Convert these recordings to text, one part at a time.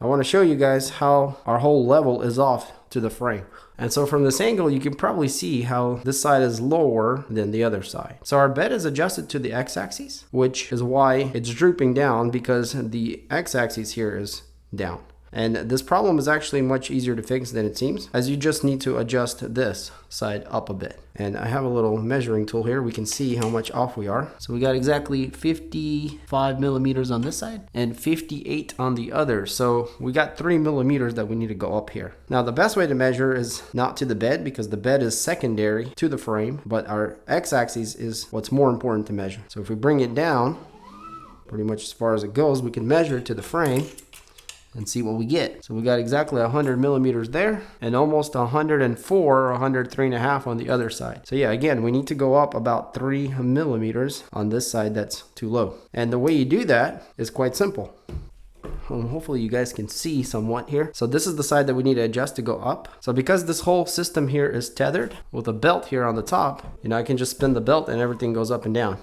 I want to show you guys how our whole level is off to the frame. And so from this angle, you can probably see how this side is lower than the other side. So our bed is adjusted to the x-axis, which is why it's drooping down, because the x-axis here is down. And this problem is actually much easier to fix than it seems, as you just need to adjust this side up a bit. And I have a little measuring tool here. We can see how much off we are. So we got exactly 55 millimeters on this side and 58 on the other. So we got 3 millimeters that we need to go up here. Now the best way to measure is not to the bed, because the bed is secondary to the frame, but our x-axis is what's more important to measure. So if we bring it down pretty much as far as it goes, we can measure to the frame and see what we get. So we got exactly 100 millimeters there and almost 104 or 103.5 on the other side. So yeah, again, we need to go up about 3 millimeters on this side that's too low. And the way you do that is quite simple. Hopefully you guys can see somewhat here. So this is the side that we need to adjust to go up. So because this whole system here is tethered with a belt here on the top, I can just spin the belt and everything goes up and down.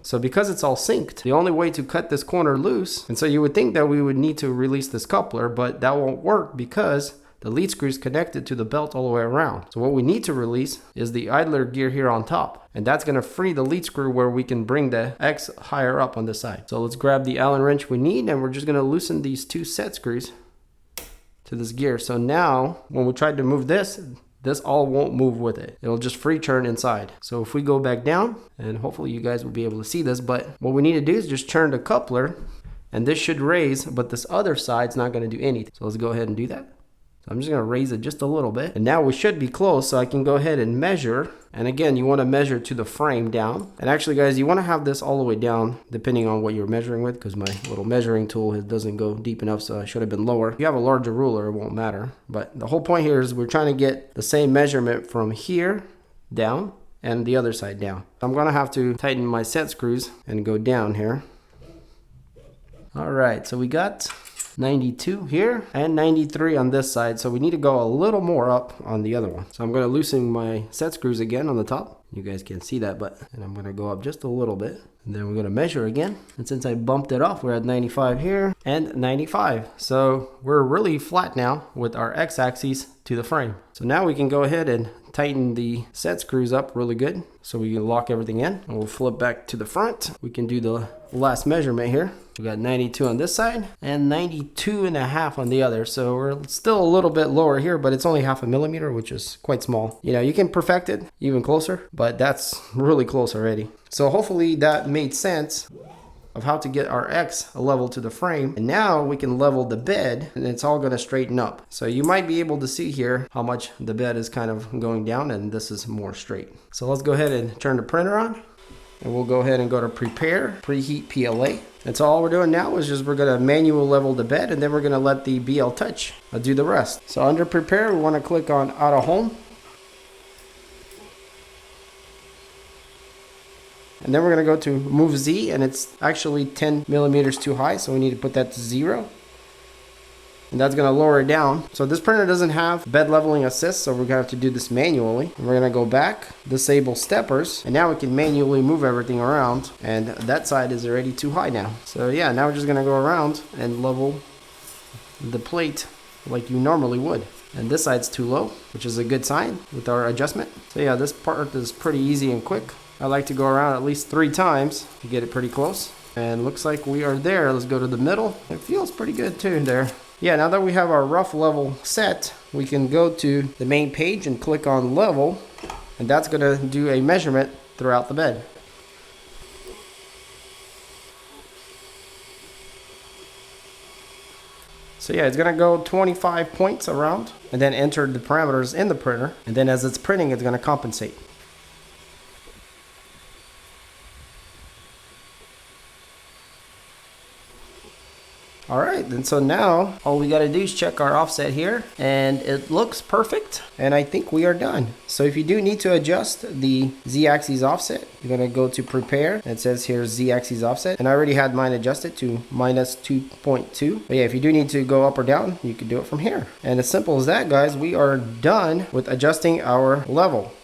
So because it's all synced, the only way to cut this corner loose, and so you would think that we would need to release this coupler, but that won't work because the lead screw is connected to the belt all the way around. So what we need to release is the idler gear here on top, and that's going to free the lead screw where we can bring the X higher up on this side. So let's grab the Allen wrench we need, and we're just going to loosen these 2 set screws to this gear. So now when we try to move this all won't move with it. It'll just free turn inside. So if we go back down, and hopefully you guys will be able to see this, but what we need to do is just turn the coupler, and this should raise, but this other side's not going to do anything. So let's go ahead and do that. So I'm just going to raise it just a little bit, and now we should be close, so I can go ahead and measure. And again, you want to measure to the frame down. And actually guys, you want to have this all the way down depending on what you're measuring with, because my little measuring tool doesn't go deep enough, so I should have been lower. If you have a larger ruler, it won't matter. But the whole point here is we're trying to get the same measurement from here down and the other side down. I'm going to have to tighten my set screws and go down here. All right, so we got 92 here and 93 on this side, so we need to go a little more up on the other one. So I'm going to loosen my set screws again on the top. You guys can't see that, and I'm going to go up just a little bit, and then we're going to measure again. And since I bumped it off, we're at 95 here and 95. So we're really flat now with our x-axis to the frame. So now we can go ahead and tighten the set screws up really good so we can lock everything in. And we'll flip back to the front. We can do the last measurement here. We got 92 on this side and 92.5 on the other. So we're still a little bit lower here, but it's only 0.5 millimeter, which is quite small. You can perfect it even closer, but that's really close already. So hopefully that made sense of how to get our X level to the frame. And now we can level the bed, and it's all going to straighten up. So you might be able to see here how much the bed is kind of going down, and this is more straight. So let's go ahead and turn the printer on, and we'll go ahead and go to prepare, preheat PLA. And so all we're doing now is just we're going to manual level the bed, and then we're going to let the BL Touch do the rest. So under prepare, we want to click on auto home. And then we're going to go to move Z, and it's actually 10 millimeters too high, so we need to put that to 0. And that's going to lower it down. So this printer doesn't have bed leveling assist, so we're going to have to do this manually. And we're going to go back, disable steppers, and now we can manually move everything around, and that side is already too high now. So yeah, now we're just going to go around and level the plate like you normally would. And this side's too low, which is a good sign with our adjustment. So yeah, this part is pretty easy and quick. I like to go around at least 3 times to get it pretty close. And looks like we are there. Let's go to the middle. It feels pretty good too there. Yeah, now that we have our rough level set, we can go to the main page and click on level, and that's going to do a measurement throughout the bed. So yeah, it's going to go 25 points around, and then enter the parameters in the printer, and then as it's printing, it's going to compensate. All right, and so now all we got to do is check our offset here, and it looks perfect, and I think we are done. So if you do need to adjust the Z-axis offset, you're going to go to prepare. It says here Z-axis offset, and I already had mine adjusted to -2.2. But yeah, if you do need to go up or down, you can do it from here. And as simple as that, guys, we are done with adjusting our level.